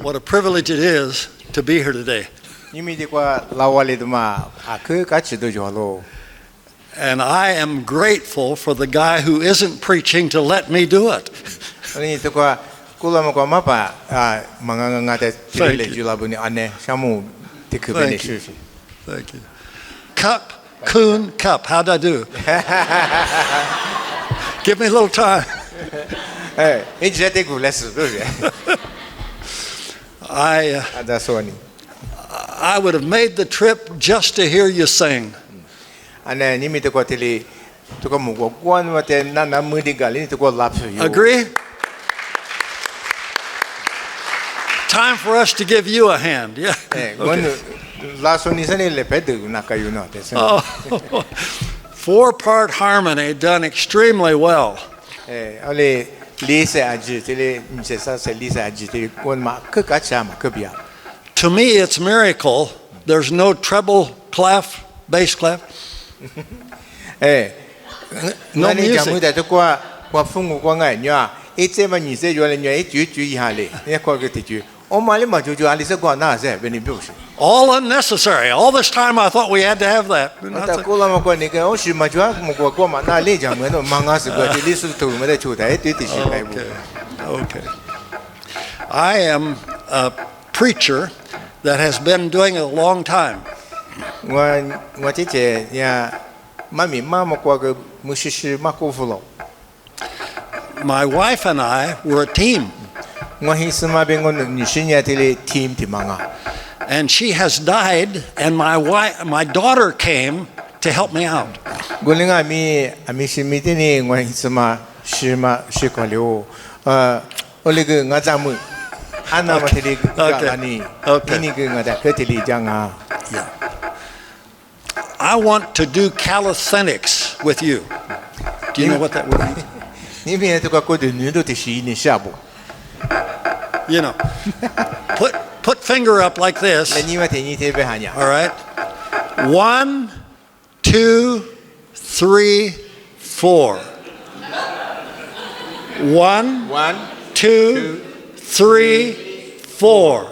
what a privilege it is to be here today. And I am grateful for the guy who isn't preaching to let me do it. Thank you. Thank you. Cup, Kuhn, Cup. How'd I do? Give me a little time. I would have made the trip just to hear you sing. Agree? Time for us to give you a hand. Yeah. Okay. Oh, 4-part harmony done extremely well. To me, it's a miracle. There's no treble clef, bass clef. No music. All unnecessary. All this time I thought we had to have that. Okay. I am a preacher that has been doing it a long time. My wife and I were a team. And she has died, and my daughter came to help me out. Yeah. I want to do calisthenics with you. Do you know what that would mean? You know, put finger up like this. All right. 1, 2, 3, 4. 1, 2, 3, 4.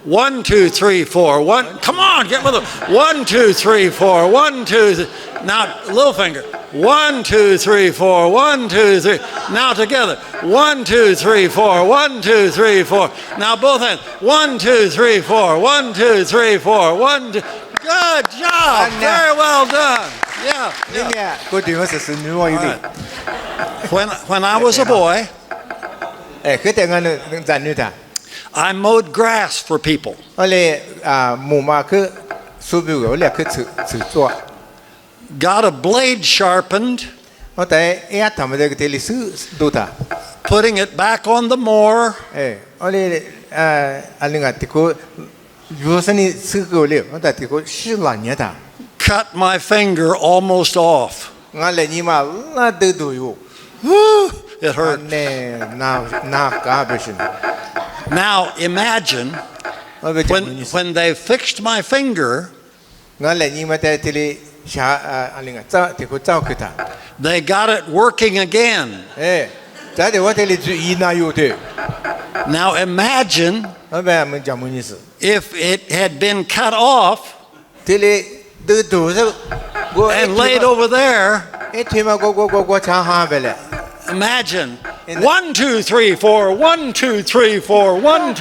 1, 2, 3, 4. Come on, get with it. 1, 2, 3, 4. 1, 2, 3. Now, little finger. 1, 2, 3, 4. 1, 2, 3. Now together. 1, 2, 3, 4. 1, 2, 3, 4. Now both hands. 1, 2, 3, 4. 1, 2, 3, 4. 1, 2. Good job. Very well done. Yeah. Right. When I was a boy, I mowed grass for people. Got a blade sharpened, putting it back on the mower, cut my finger almost off. It hurt. Now imagine when they fixed my finger, they got it working again. Now imagine if it had been cut off and laid over there. Imagine 1, 2, 3, 4. 1, 2, 3, 4. 1.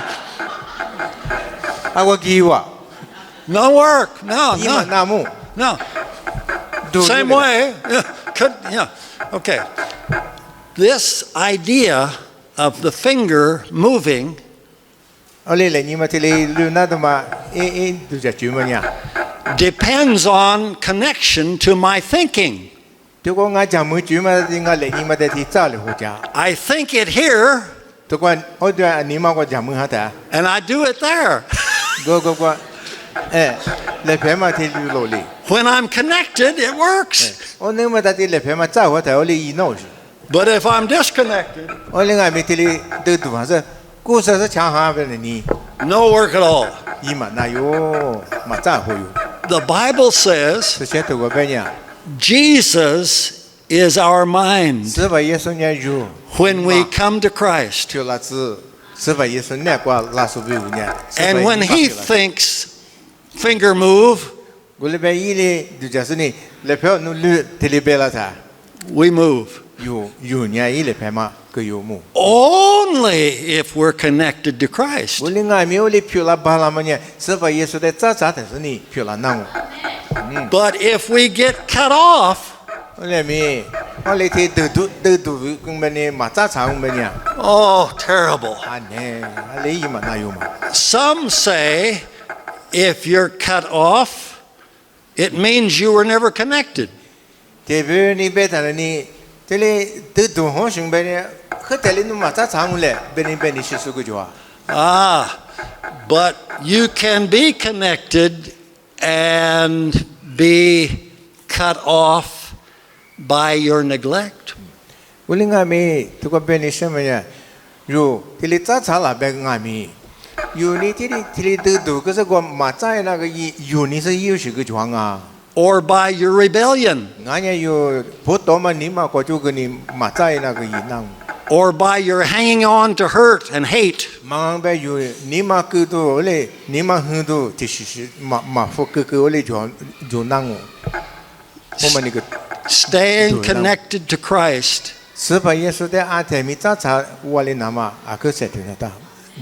No work. No. Same way. Okay. This idea of the finger moving depends on connection to my thinking. I think it here, and I do it there. When I'm connected, it works. But if I'm disconnected, no work at all. The Bible says Jesus is our mind when we come to Christ. And when he thinks, finger move, we move. Only if we're connected to Christ. But if we get cut off, oh, terrible. Some say if you're cut off, it means you were never connected. But you can be connected and be cut off by your neglect. Or by your rebellion. Or by your hanging on to hurt and hate. Staying connected to Christ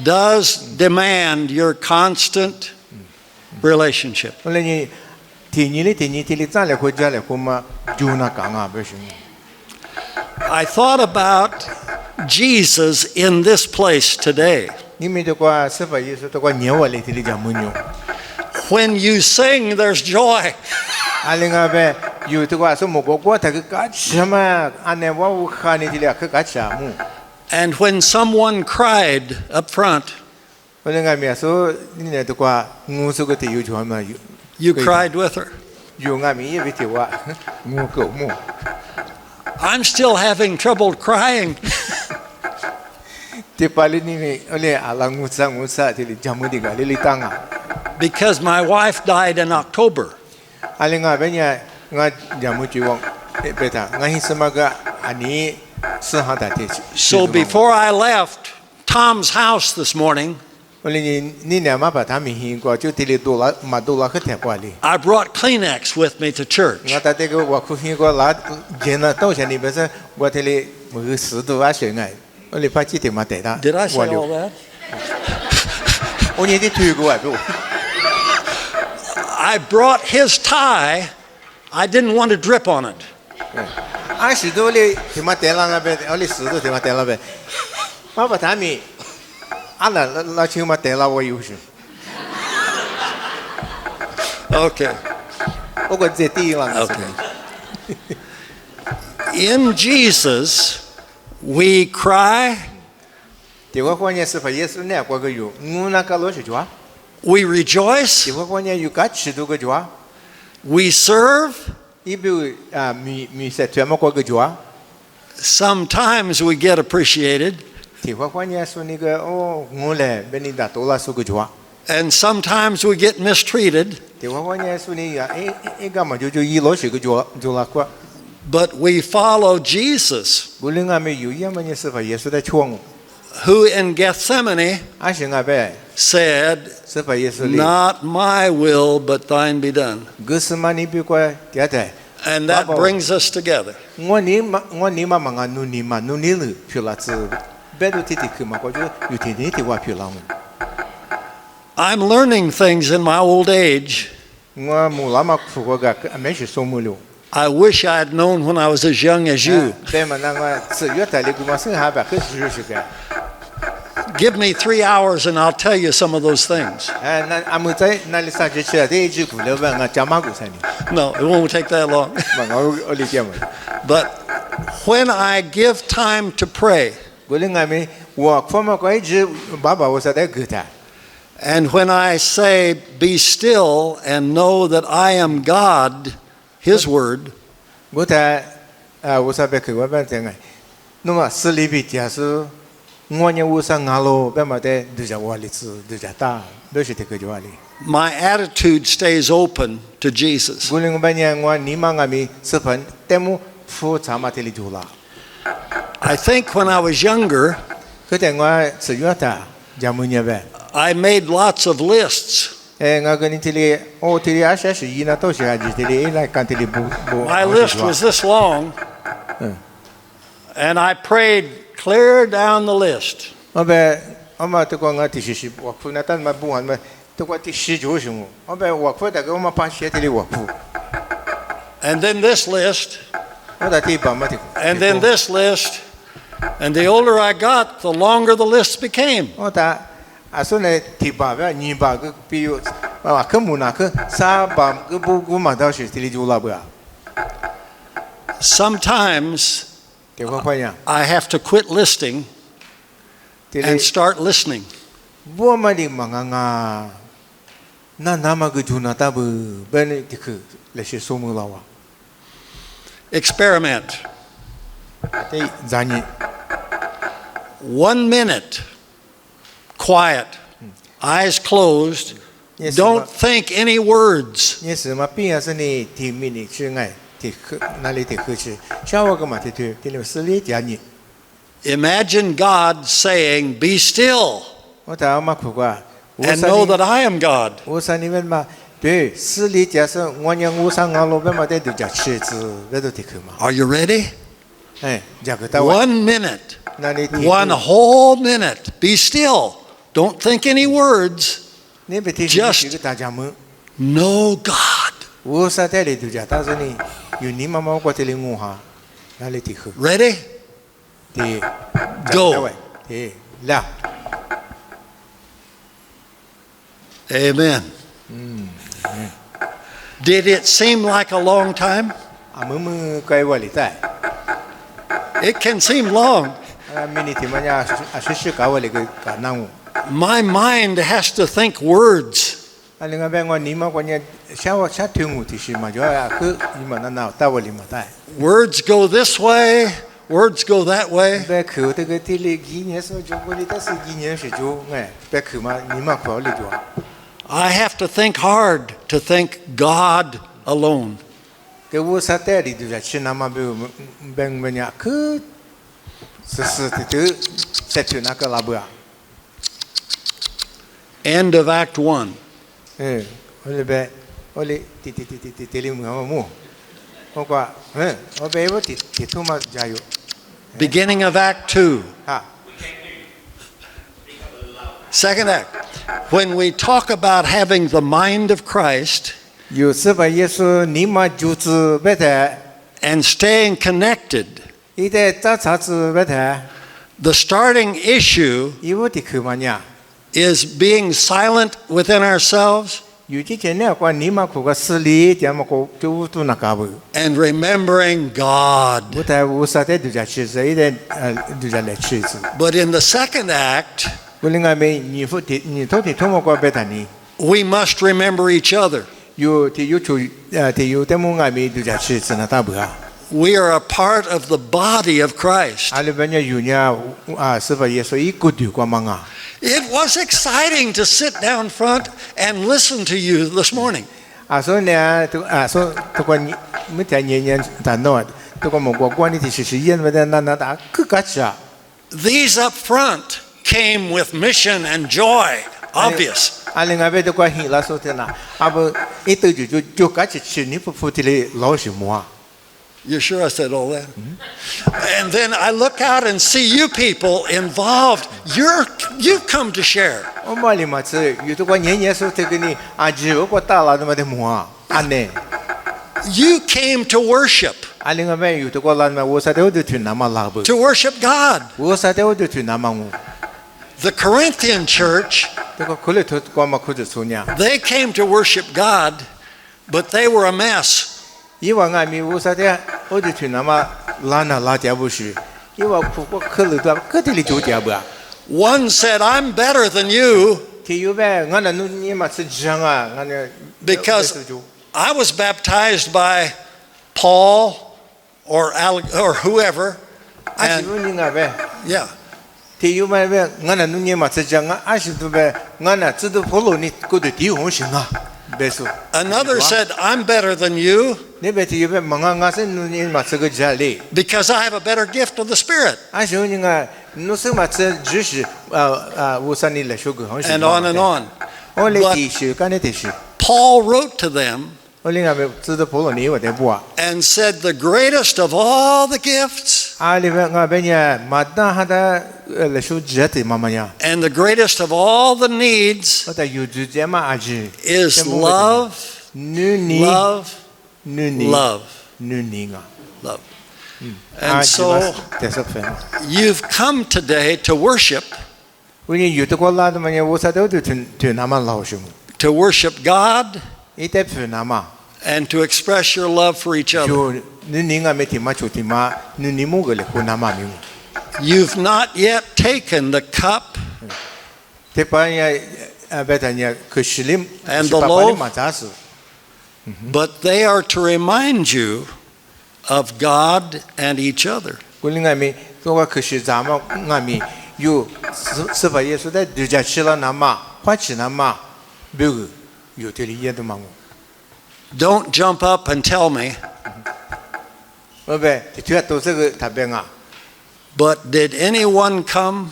does demand your constant relationship. I thought about Jesus in this place today. When you sing, there's joy. And when someone cried up front, you cried with her. I'm still having trouble crying. Because my wife died in October. So before I left Tom's house this morning, I brought Kleenex with me to church. Did I say all that? I brought his tie. I didn't want to drip on it. Okay. In Jesus, we cry, we rejoice, we serve, sometimes we get appreciated, and sometimes we get mistreated, but we follow Jesus, who in Gethsemane said, not my will, but thine be done. And that brings us together. I'm learning things in my old age I wish I had known when I was as young as you. Give me 3 hours and I'll tell you some of those things. No, it won't take that long. But when I give time to pray, and when I say, be still and know that I am God, His word, my attitude stays open to Jesus. I think when I was younger, 그때 와 쓰였다. 자문이야. I made lots of lists. nga gani tili o tili asha shi ina to shi aji tili ila kan tili bu. My list was this long. And I prayed clear down the list. Obe ama to ko nga ti shi wa pu na tan ma bu han ma to ko ti shi jo shi mo. Obe wa pu da ko ma pa shi tili wa pu. And then this list. Oda ti ba ma ti. And then this list. And the older I got, the longer the list became. Oda asone ti ba ba ni ba ko pi yo ba ka mu na ka sa ba ko bu ma da shi tili jo la ba. Sometimes I have to quit listing and start listening. Experiment. 1 minute, quiet, eyes closed, don't think any words. Imagine God saying, "Be still, and know that I am God." Are you ready? 1 minute, 1 whole minute. Be still. Don't think any words. Just know God. Ready? Go. Amen. Did it seem like a long time? It can seem long. My mind has to think words. Words go this way, words go that way. I have to think hard to think God alone. End of Act 1. Beginning of Act 2. Second act. When we talk about having the mind of Christ and staying connected, the starting issue is being silent within ourselves and remembering God. But in the second act, we must remember each other. We are a part of the body of Christ. It was exciting to sit down front and listen to you this morning. These up front came with mission and joy, obvious. You sure I said all that? And then I look out and see you people involved. You've come to share. You came to worship. To worship God. The Corinthian church, they came to worship God, but they were a mess. One said, "I'm better than you because I was baptized by Paul or whoever." And, yeah. Another said, "I'm better than you because I have a better gift of the Spirit." no se ma se只是我上你来说个好像 and on and on. 我来 But 地区干的地区 Paul wrote to them 我另外没知道保罗你我得不啊 and said, the greatest of all the gifts 啊里边我边呀马达哈的来说直的妈妈呀 and the greatest of all the needs 我的有之间嘛阿ji is love, 女你 love, 女你 love, 女你啊 love. And so 这是分 you've come today to worship, 我你有的过拉的嘛呀我啥都对那么老什么 to worship God 一代分那么 and to express your love for each other. 就你啊没听嘛就听嘛你么个嘞湖南嘛名 You've not yet taken the cup 这帮呀别的呀可是哩 And the loaf 嘛咋是 but they are to remind you of God and each other. 我另外面我可是咱们外面有是把耶稣在人家吃了那么花吃那么别个有这里也都忙 Don't jump up and tell me, 我呗这都这个他边啊 but did anyone come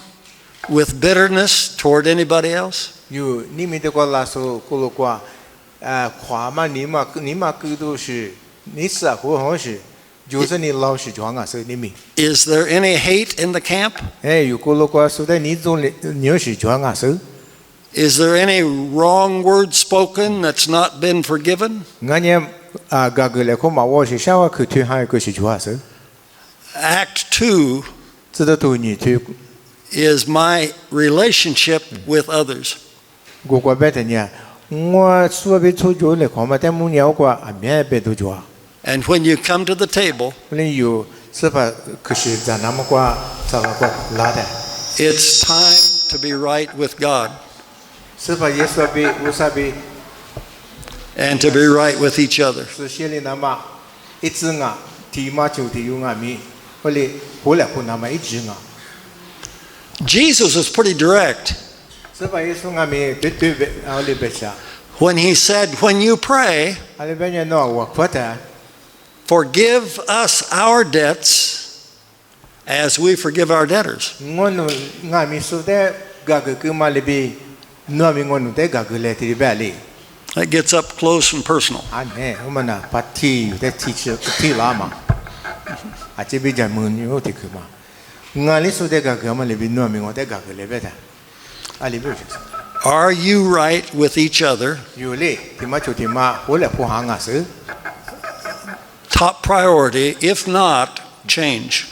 with bitterness toward anybody else? 有你们的过拉说过了过话嘛你嘛个都是你是啊或好是就是你老是装啊所以你们 Is there any hate in the camp? 哎有过了过说的你总你是装啊所以 Is there any wrong word spoken that's not been forgiven? 俺呢个个来看嘛我是想我去听还有个是装啊所以 Act 2知道都你去 is my relationship with others. 我过别的呢我说别出去来看嘛但木鸟过啊别别都装 And when you come to the table, 我们有是把可是在那么过在那过拉的 it's time to be right with God 是把耶稣比无啥比 and to be right with each other. 是写的那么一直啊提嘛就提用啊米后来后来那么一直啊 Jesus was pretty direct 是把耶稣啊米对别后来别下 when he said, when you pray, 后来别人说我觉得 forgive us our debts as we forgive our debtors. 我努啊米说的个个嘛里边那米我努的个个来提别里 That gets up close and personal. 啊呢我们呐把提有的提起提拉嘛啊这边在门有提去嘛我里说的个个嘛里边那米我的个个来别的啊里边就是 Are you right with each other? 有嘞提嘛就提嘛后来不行啊是 Top priority. If not, change.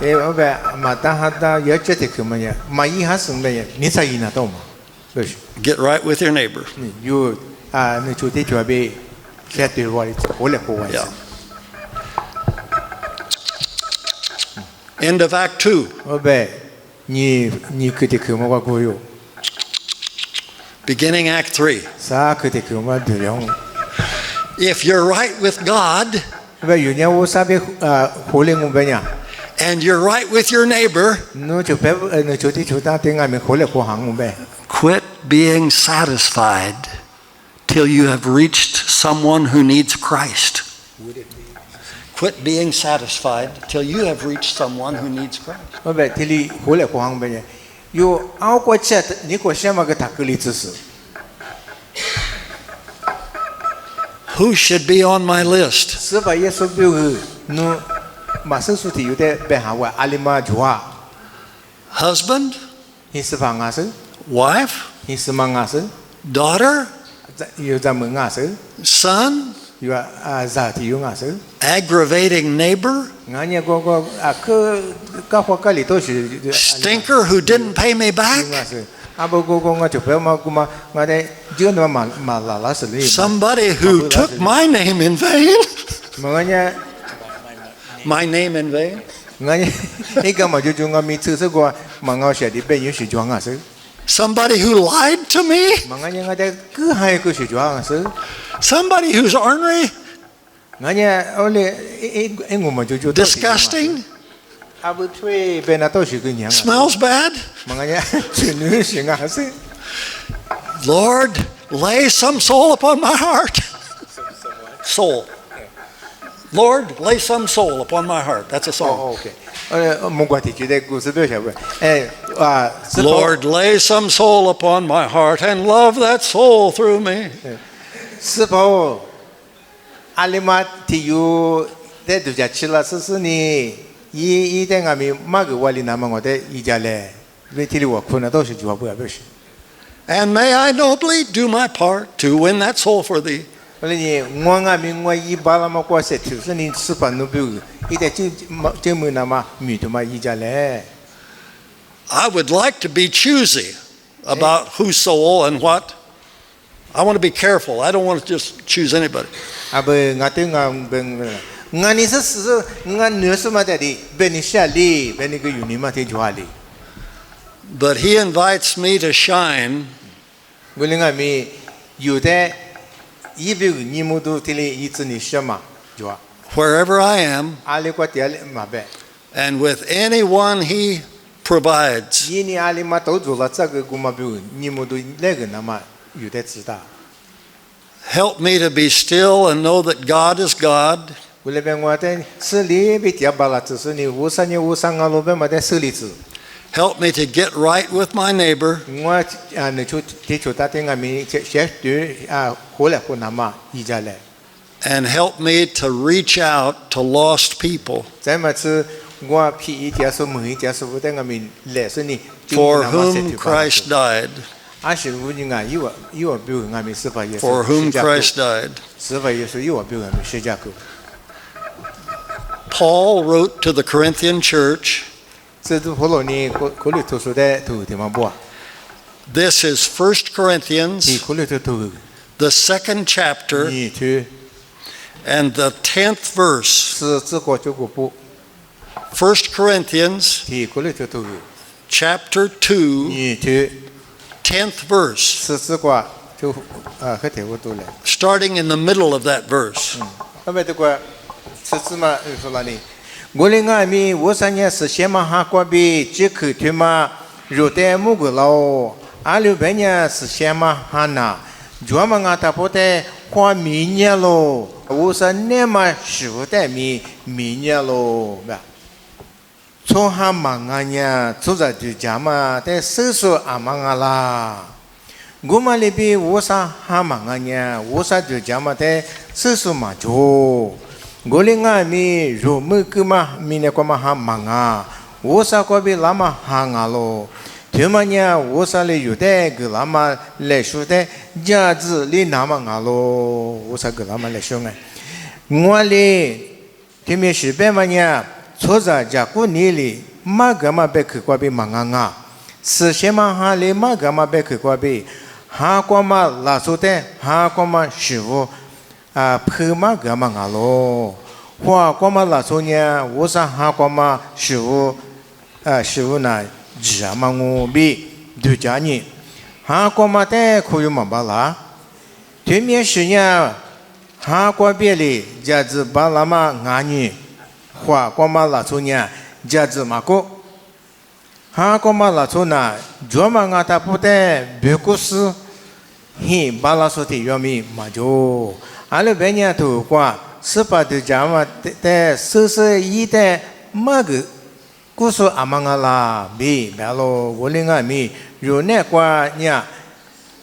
哎，我呗，嘛，但哈达要觉得什么呀？嘛，一下生的呀，你才一那到嘛，就是， Get right with your neighbor. 有啊，你就得准备，先对我的，我来过完。 Yeah. End of Act 2. 我呗，你可得什么我过有， Beginning Act 3. 啥可得什么对了。 If you're right with God 我呗，有年我啥别后来我呗呀， and you're right with your neighbor, 你就别你就得就打电话没后来过行我呗。 quit being satisfied till you have reached someone who needs Christ. Quit being satisfied till you have reached someone who needs Christ. 我呗，这里后来过行呗呀，有熬过去，你过什么个大个里知识？ Who should be on my list? 是把耶稣标个，侬马上说的有点变下话，阿里嘛就话， Husband, 你是把伢子， wife, 你是嘛伢子， daughter, 有咱们伢子， son, 有家庭有伢子， aggravating neighbor, 俺家个个花个里都是 stinker who didn't pay me 有 back, 伢子，阿不个我就不要嘛个嘛，我的这个嘛拉拉是哩， somebody who took my name in vain. 俺家 My name in vain? 俺家你干嘛就我咪吃这个嘛我写的别有是装伢子， Somebody who lied to me? 嘛俺家我的个还个是装伢子。 Somebody who's ornery? 俺家后来我们就 Disgusting? 阿不吹被那都是个娘啊， Smells bad? 嘛俺家去女性啊是， Lord, lay some soul upon my heart. Soul. Lord, lay some soul upon my heart. That's a song. OK，蒙古地区的故事不要晓得，是否 Lord, lay some soul upon my heart and love that soul through me. 是否阿里玛提有在度假去了，是你一代阿米马个瓦里那么我的一家嘞，为提里我困了都是就不要不是。 And may I nobly do my part to win that soul for thee. 后来你我阿米我一巴拉么过些，就是你吃饭都不有，一代就没那么米他妈一家嘞。 I would like to be choosy about whose soul and what. I want to be careful. I don't want to just choose anybody. 啊不，我对我本，我你是我女士嘛的，本你下里，本你个有你嘛的就话里。 But he invites me to shine 我另外咪有的，一比你们都提里一直你什么就话， wherever I am 阿里个点嘛呗， and with anyone he provides. 一年阿里嘛都做了这个古嘛比你们都那个那么有的知道。 Help me to be still and know that God is God. 我那边我的手里被点巴了，只是你无三年无三个路边嘛的手里子。 Help me to get right with my neighbor. 我啊，你就提出他对俺们些对啊，过来过那么一家来。 And help me to reach out to lost people 再么子我批一点说某一点说不对俺们来说你。 for whom Christ died. 啊，是我你啊，有比如俺们司法也是。 For whom Christ died. 司法也是有比如俺们十架构。 Paul wrote to the Corinthian church. 这都后来呢，考虑读书的读的嘛不？ This is 1 你 Corinthians, 考虑读 the second chapter 你去 and the 10th verse. 是这个这个不， 1 Corinthians 你考虑读 chapter 2, 你去 10th verse, 是这个就啊，和题我读了。 starting in the middle of that verse. 那么这个是什么？说哪里？我另外咪我三年是先嘛哈过比只口对嘛，肉的木个老，阿六百年是先嘛哈那，专门俺他不得花米年咯，我三年嘛十五代米年咯，吧？从哈忙啊呢，做在就家嘛，在手术阿忙啊啦。我们那边我啥哈忙啊呢？我啥就家嘛在手术嘛做。 我另外咪如么个嘛，咪那个嘛哈忙啊，我啥个比那么行啊咯？对嘛呢？我啥哩有的个那么来说的，家子哩那么啊咯？我啥个那么来说呢？我哩对面是白嘛呢？错在家过年哩，嘛个嘛别去过比忙啊，是些嘛哈哩嘛个嘛别去过比，哈个嘛拉说的，哈个嘛师傅。 啊，拍嘛个嘛啊咯，花光嘛拉说呢，我啥哈光嘛师傅，师傅呢，只嘛我比对家呢，哈光嘛的可以嘛巴拉，对面是呢，哈光别哩，家子巴拉嘛俺呢，花光嘛拉说呢，家子嘛个，哈光嘛拉说呢，专嘛俺他不得别个事，嘿，巴拉说的要命嘛就。 阿拉别人都讲，是把这家嘛在收拾一代么个，故事阿妈个啦，没咯，我另外没有那个呢，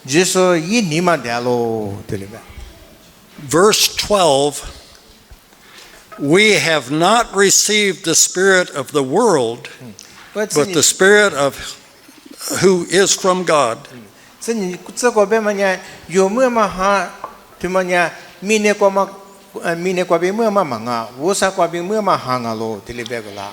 就说一年嘛的咯，对了呗。 Verse 12. We have not received the spirit of the world, but the spirit of who is from God. 这你这个别嘛呢，有么嘛哈，对嘛呢？ มีเนี่ยกว่ามามีเนี่ยกว่าเป็นเมื่อมามังอ่ะวัวสักกว่าเป็นเมื่อมาหางอ่ะโลที่เรียกกันละ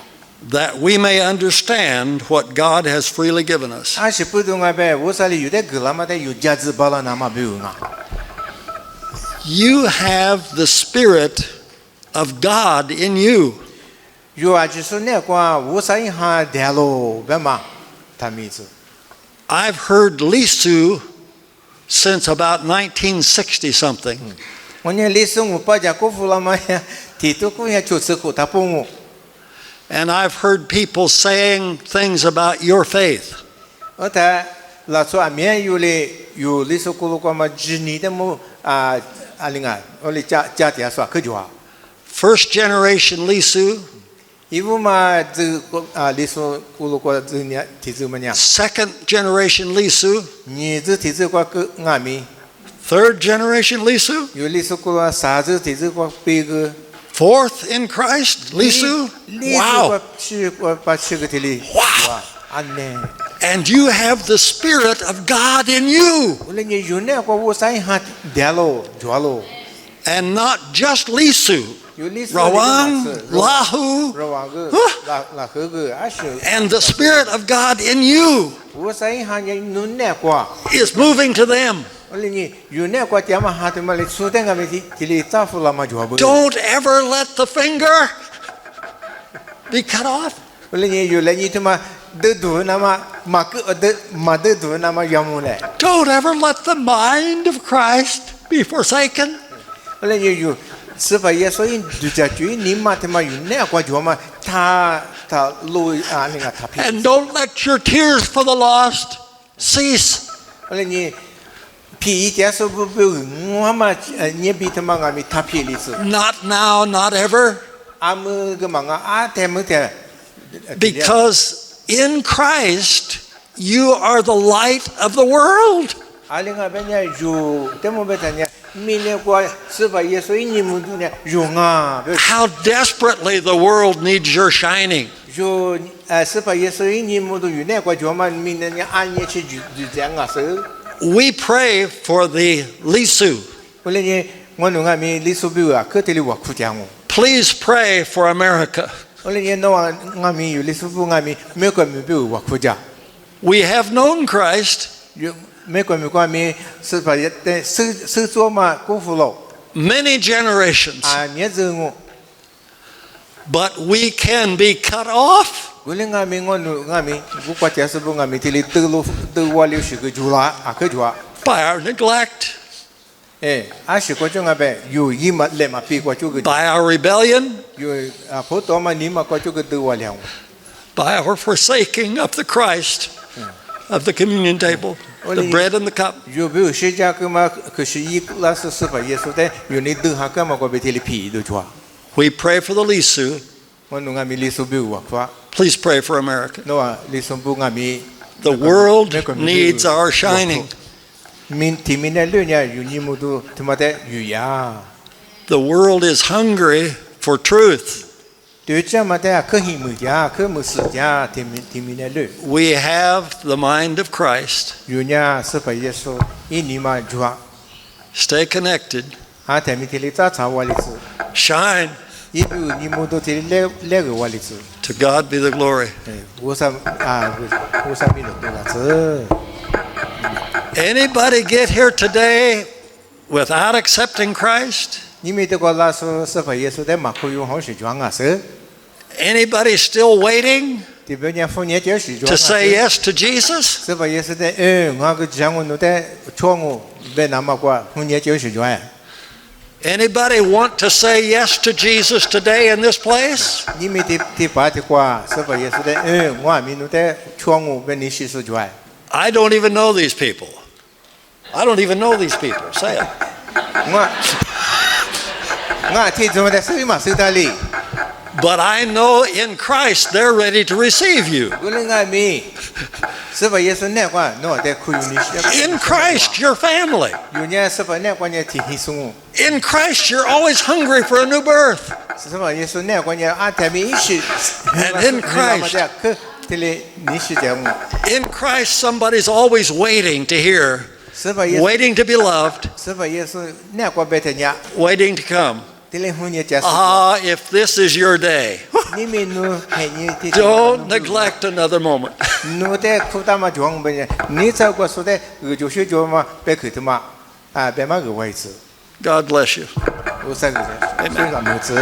That we may understand what God has freely given us. อาชีพตัวงานแบบวัวสักเลยอยู่ได้กลับมาได้อยู่จัดบาลานามาบิวงา You have the spirit of God in you. อยู่อาชีพเนี่ยกว่าวัวสักหาเดลโลแบบมาทำมิจุ I've heard Lisu since about 1960 something. วันนี้ลิซุงอุปจักกุฟุลามาที่ตัวกูยังชุดสกุทับปุง And I've heard people saying things about your faith. แต่เราส่วนเมียอยู่เลยอยู่ลิซุกุลูกมาจีนีเดมูอะไรเงี้ยอะไรจ้าที่อาศัยคือจัว First generation Lisu 이부마 리수 우로과 즈냐 티즈마냐 Second generation Lisu. 니즈 티즈과 그 나미 Third generation Lisu. 요리수과 사즈 티즈과 비그 Fourth in Christ Lisu. Wow. 리수과 파치그 딜리 Wow. 안네 And you have the Spirit of God in you. 원래니 유네과 우사이 하 델로 조알로 And not just Lisu. 요리수 Rawang, Lahu, 라와그 라흐그 아슈 and the Spirit of God in you 우사이 하냐 눈네과 is moving to them. 원래니 유네과 띠아마 하트말리 수댕가미 딜리 타풀라마 조아부 Don't ever let the finger be cut off. 원래니 요래니 투마 드두나마 마크 마드두나마 야무네 Don't ever let the mind of Christ be forsaken. 원래니 요 스바 예수인 두자주이 님마테마 유네과 조마 타 로이 아니가 타피 And don't let your tears for the lost cease. 원래니 피이자소부부 무하마 니비트마가미 타피리스 Not now, not ever. 아무 그망아 아테무테 Because in Christ, you are the light of the world. 알링아 베냐 주 데모베타냐 미네과 스바 예수인 님무두냐 용아 How desperately the world needs your shining. 주 스바 예수인 님무두 유네과 조만 미네냐 안예치 주장아서 We pray for the Lisu. 원래니 원웅아미 리수비와 그들이 와쿠장오 Please pray for America. 원래니 노아가미 리수부가미 메과미비와 와쿠자 We have known Christ 메과미과미 스바예테 스조마 고풀로 many generations, 아니즈고 but we can be cut off 원래가미 원웅아미 국가자스부가미 딜리 뜨와리우시그 주라 아그주아 by our neglect, 예 아시고정아베 유이마 레마 비과 주그 by our rebellion, 유 보토마 니마과 주그 뜨와리앙 by our forsaking of the Christ of the communion table, the bread and the cup. 유비 시작그마 그시 클라스 스바 예수데 유니드 하카마과 베틸리 피도 좋아 We pray for the Lisu. 원웅아미 리수비와 과 Please pray for America. 노아 리수부가미 The world needs our shining. 민 티미넬르냐 유니무도 드마데 유야 The world is hungry for truth. 되자마다 그 힘이야 그 무스야 티미넬르 We have the mind of Christ. 유냐 스바 예수 이니마 주아 Stay connected. 아테미틸리타 자왈리스 Shine. 이부 니무도 틸레 레그 왈리스 To God be the glory. 우사미노 도라스 Anybody get here today without accepting Christ? 니미드고 라스 스바 예수데 마코유 호시 주앙아스 Anybody still waiting 디베냐 폰예 제시 to say 주앙아스 yes to Jesus? 스바 예수데 응아그 장원노데 총우 베나마과 훈예 제시 주아 Anybody want to say yes to Jesus today in this place? 니미디 디바티과 스바 예수데 응와미노데 총우 베니시스 주아 I don't even know these people. I don't even know these people. Say it. nga ti zoma sima sutali But I know in Christ they're ready to receive you. gulenga mi seba yesu ne kwa no de khuyuni In Christ, your family. yunya seba ne kwa nya ti hisungu In Christ, you're always hungry for a new birth. seba yesu ne kwa nya atami ishi And in Christ, tele nishi jamu in Christ, somebody's always waiting to hear, seba yesu waiting to be loved, seba yesu ne kwa betenya waiting to come. tele hunya jasu Ah, if this is your day, ni mi nu henyi ti don't neglect another moment. nu de khutama jong benya ni sa kwa so de ju shu jo ma be khutma be ma ge wai zi God bless you. usa ge ，Amen. 这个母子。